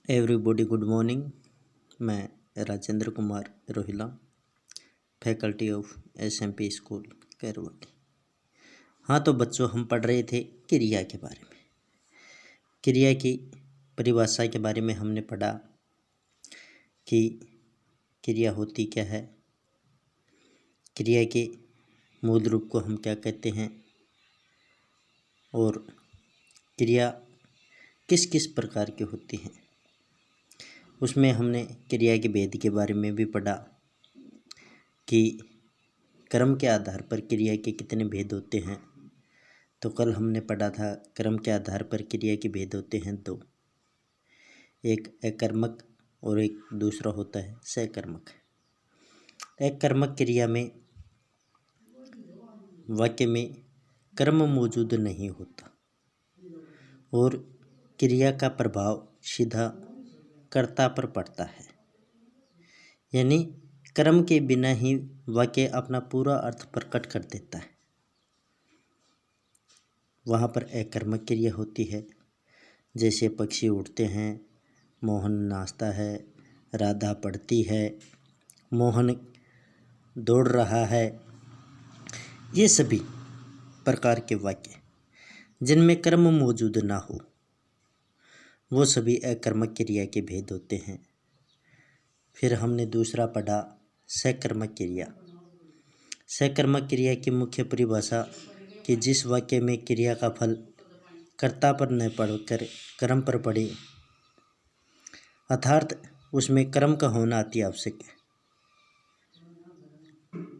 Everybody good morning. मैं Rajendra Kumar Rohila, faculty of SMP school Kairwati. हाँ, तो बच्चों, हम पढ़ रहे थे क्रिया के बारे में। क्रिया की परिभाषा के बारे में हमने पढ़ा कि क्रिया होती क्या है, क्रिया के मूल रूप को हम क्या कहते हैं, और क्रिया किस किस प्रकार की होती हैं। उसमें हमने क्रिया के भेद के बारे में भी पढ़ा कि क्रम के आधार पर क्रिया के कितने भेद होते हैं। तो कल हमने पढ़ा था क्रम के आधार पर क्रिया के भेद होते हैं दो, एक अकर्मक और एक दूसरा होता है सकर्मक। अकर्मक क्रिया में वाक्य में क्रम मौजूद नहीं होता और क्रिया का प्रभाव सीधा कर्ता पर पड़ता है, यानी क्रम के बिना ही वाक्य अपना पूरा अर्थ प्रकट कर देता है। वहाँ पर अकर्मक क्रिया होती है, जैसे पक्षी उड़ते हैं, मोहन नाचता है, राधा पढ़ती है, मोहन दौड़ रहा है। ये सभी प्रकार के वाक्य जिनमें क्रम मौजूद ना हो, वो सभी अकर्मक क्रिया के भेद होते हैं। फिर हमने दूसरा पढ़ा सकर्मक क्रिया। सकर्मक क्रिया की मुख्य परिभाषा कि जिस वाक्य में क्रिया का फल कर्ता पर न पड़कर क्रम पर पड़े, अर्थात उसमें क्रम का होना अति आवश्यक है।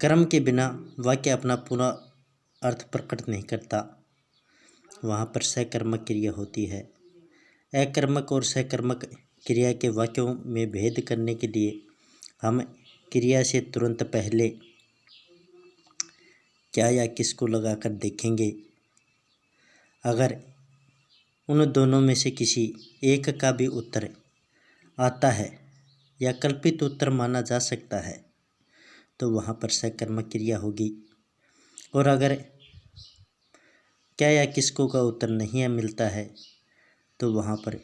क्रम के बिना वाक्य अपना पूरा अर्थ प्रकट नहीं करता, वहाँ पर सकर्मक क्रिया होती है। अकर्मक और सकर्मक क्रिया के वाक्यों में भेद करने के लिए हम क्रिया से तुरंत पहले क्या या किसको लगाकर देखेंगे। अगर उन दोनों में से किसी एक का भी उत्तर आता है या कल्पित उत्तर माना जा सकता है, तो वहाँ पर सकर्मक क्रिया होगी। और अगर क्या या किसको का उत्तर नहीं मिलता है, तो वहाँ पर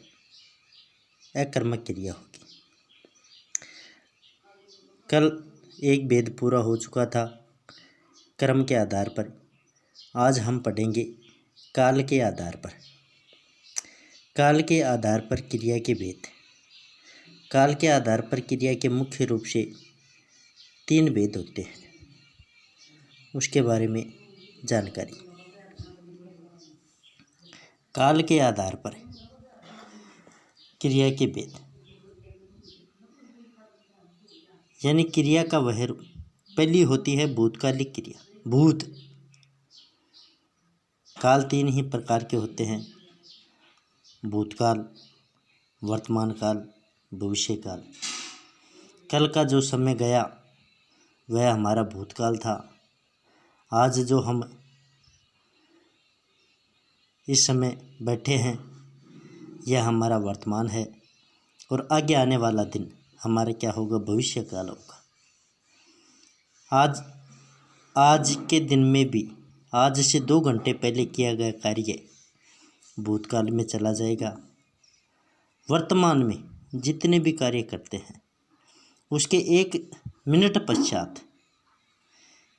अकर्मक क्रिया होगी। कल एक भेद पूरा हो चुका था क्रम के आधार पर। आज हम पढ़ेंगे काल के आधार पर। काल के आधार पर क्रिया के भेद। काल के आधार पर क्रिया के मुख्य रूप से 3 भेद होते हैं, उसके बारे में जानकारी। काल के आधार पर क्रिया के भेद, यानी क्रिया का वह रूप। पहली होती है भूतकालिक क्रिया। भूत काल 3 ही प्रकार के होते हैं: भूतकाल, वर्तमान काल, भविष्य काल। कल का जो समय गया वह हमारा भूतकाल था। आज जो हम इस समय बैठे हैं यह हमारा वर्तमान है, और आगे आने वाला दिन हमारा क्या होगा, भविष्य काल होगा। आज के दिन में भी आज से 2 घंटे पहले किया गया कार्य भूतकाल में चला जाएगा। वर्तमान में जितने भी कार्य करते हैं उसके 1 मिनट पश्चात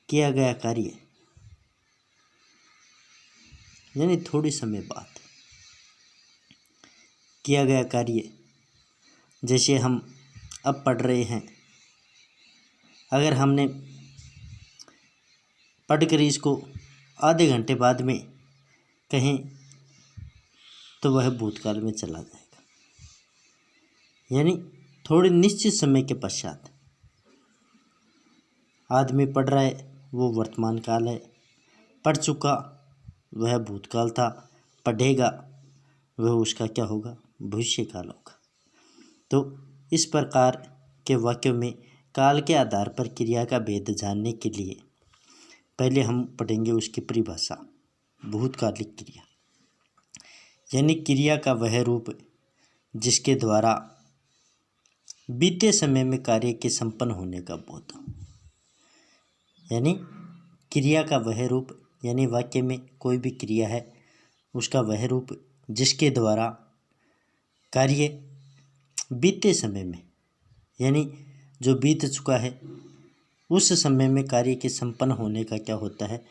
किया गया कार्य, यानी थोड़ी समय बाद किया गया कार्य, जैसे हम अब पढ़ रहे हैं, अगर हमने पढ़कर इसको आधे घंटे बाद में कहें तो वह भूतकाल में चला जाएगा, यानी थोड़े निश्चित समय के पश्चात। आदमी पढ़ रहा है वो वर्तमान काल है, पढ़ चुका वह भूतकाल था, पढ़ेगा वह उसका क्या होगा, भविष्य काल होगा। तो इस प्रकार के वाक्यों में काल के आधार पर क्रिया का भेद जानने के लिए पहले हम पढ़ेंगे उसकी परिभाषा। भूतकालिक क्रिया यानी क्रिया का वह रूप जिसके द्वारा बीते समय में कार्य के संपन्न होने का बोध। यानी क्रिया का वह रूप, यानी वाक्य में कोई भी क्रिया है उसका वह रूप जिसके द्वारा कार्य बीते समय में, यानी जो बीत चुका है उस समय में कार्य के संपन्न होने का क्या होता है,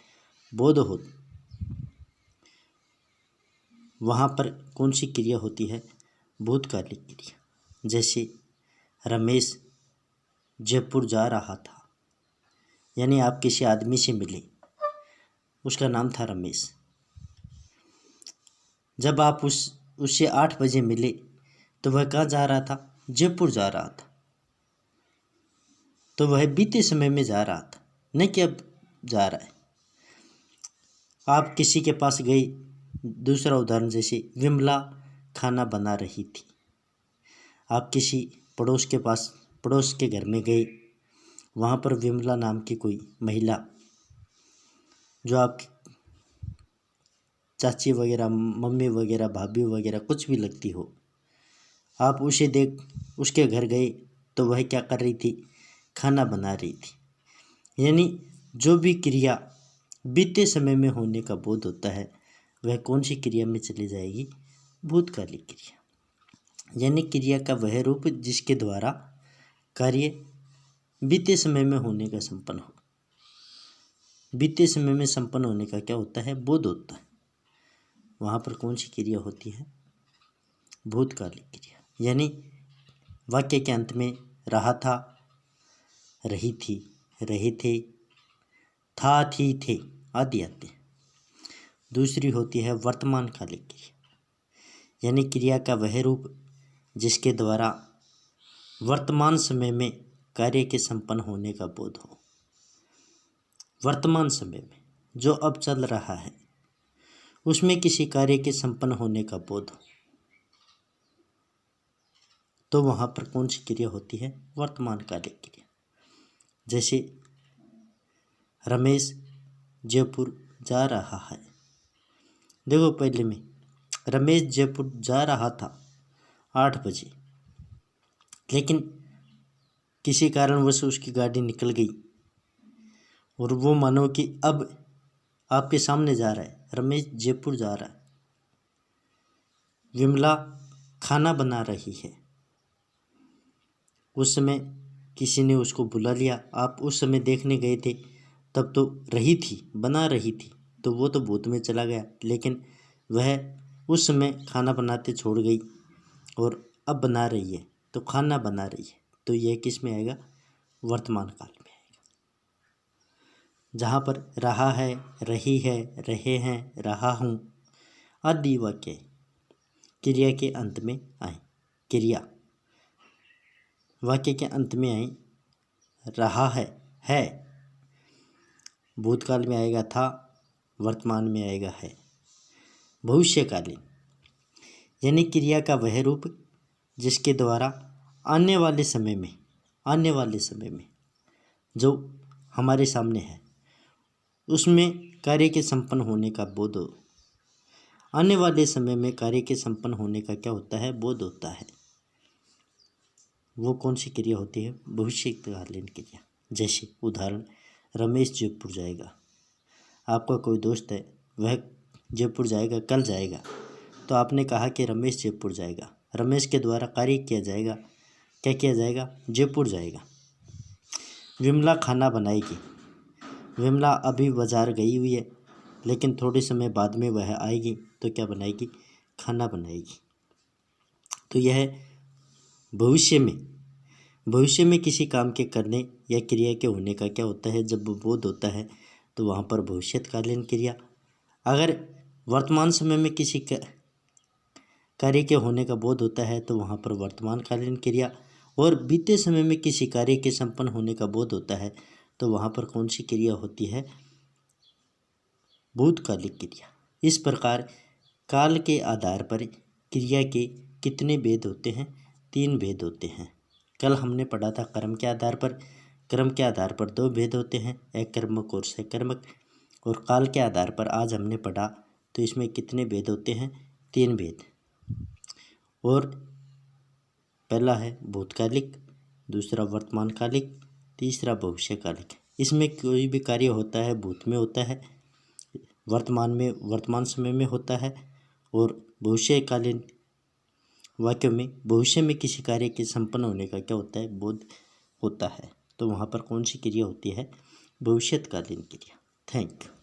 बोध हो। वहाँ पर कौन सी क्रिया होती है, भूतकालिक क्रिया। जैसे रमेश जयपुर जा रहा था, यानी आप किसी आदमी से मिले, उसका नाम था रमेश। जब आप उससे 8 बजे मिले तो वह कहाँ जा रहा था, जयपुर जा रहा था। तो वह बीते समय में जा रहा था, न कि अब जा रहा है। आप किसी के पास गए, दूसरा उदाहरण जैसे विमला खाना बना रही थी। आप किसी पड़ोस के घर में गए, वहाँ पर विमला नाम की कोई महिला, जो आप चाची वगैरह, मम्मी वगैरह, भाभी वगैरह कुछ भी लगती हो, आप उसे देख उसके घर गए तो वह क्या कर रही थी, खाना बना रही थी। यानी जो भी क्रिया बीते समय में होने का बोध होता है वह कौन सी क्रिया में चली जाएगी, भूतकालिक क्रिया। यानी क्रिया का वह रूप जिसके द्वारा कार्य बीते समय में होने का संपन्न हो। बीते समय में संपन्न होने का क्या होता है, बोध होता है। वहाँ पर कौन सी क्रिया होती है, भूतकालिक क्रिया। यानी वाक्य के अंत में रहा था, रही थी, रहे थे, था, थी, थे आदि आते हैं। दूसरी होती है वर्तमान कालिक क्रिया, यानी क्रिया का वह रूप जिसके द्वारा वर्तमान समय में कार्य के संपन्न होने का बोध हो। वर्तमान समय में जो अब चल रहा है उसमें किसी कार्य के संपन्न होने का बोध हो, तो वहाँ पर कौन सी क्रिया होती है, वर्तमान कालिक क्रिया। जैसे रमेश जयपुर जा रहा है। देखो पहले में रमेश जयपुर जा रहा था 8 बजे, लेकिन किसी कारणवश उसकी गाड़ी निकल गई और वो मानो कि अब आपके सामने जा रहा है, रमेश जयपुर जा रहा है। विमला खाना बना रही है। उस समय किसी ने उसको बुला लिया, आप उस समय देखने गए थे, तब तो रही थी, बना रही थी, तो वो तो भूत में चला गया। लेकिन वह उस समय खाना बनाते छोड़ गई और अब बना रही है, तो खाना बना रही है, तो यह किस में आएगा, वर्तमान काल में आएगा। जहाँ पर रहा है, रही है, रहे हैं, रहा हूँ आदि वाक्य क्रिया के अंत में आए। क्रिया वाक्य के अंत में आई, रहा है, भूतकाल में आएगा था, वर्तमान में आएगा है, भविष्यकालीन। यानी क्रिया का वह रूप जिसके द्वारा आने वाले समय में जो हमारे सामने है उसमें कार्य के संपन्न होने का बोध हो। आने वाले समय में कार्य के संपन्न होने का क्या होता है, बोध होता है। वो कौन सी क्रिया होती है, भविष्यकालीन क्रिया। जैसे उदाहरण, रमेश जयपुर जाएगा। आपका कोई दोस्त है, वह जयपुर जाएगा, कल जाएगा, तो आपने कहा कि रमेश जयपुर जाएगा। रमेश के द्वारा कार्य किया जाएगा, क्या किया जाएगा, जयपुर जाएगा। विमला खाना बनाएगी। विमला अभी बाजार गई हुई है, लेकिन थोड़े समय बाद में वह आएगी, तो क्या बनाएगी, खाना बनाएगी। तो यह भविष्य में किसी काम के करने या क्रिया के होने का क्या होता है, जब बोध होता है तो वहाँ पर भविष्यकालीन क्रिया। अगर वर्तमान समय में किसी कार्य के होने का बोध होता है तो वहाँ पर वर्तमानकालीन क्रिया। और बीते समय में किसी कार्य के संपन्न होने का बोध होता है तो वहाँ पर कौन सी क्रिया होती है, भूतकालिक क्रिया। इस प्रकार काल के आधार पर क्रिया के कितने भेद होते हैं, 3 भेद होते हैं। कल हमने पढ़ा था कर्म के आधार पर। कर्म के आधार पर 2 भेद होते हैं, अकर्मक और सकर्मक। और काल के आधार पर आज हमने पढ़ा, तो इसमें कितने भेद होते हैं, 3 भेद। और पहला है भूतकालिक, दूसरा वर्तमानकालिक, तीसरा भविष्यकालिक। इसमें कोई भी कार्य होता है भूत में होता है, वर्तमान समय में होता है, और भविष्यकालीन वाक्यों में भविष्य में किसी कार्य के संपन्न होने का क्या होता है, बोध होता है। तो वहाँ पर कौन सी क्रिया होती है, भविष्यकालीन क्रिया। Thank you.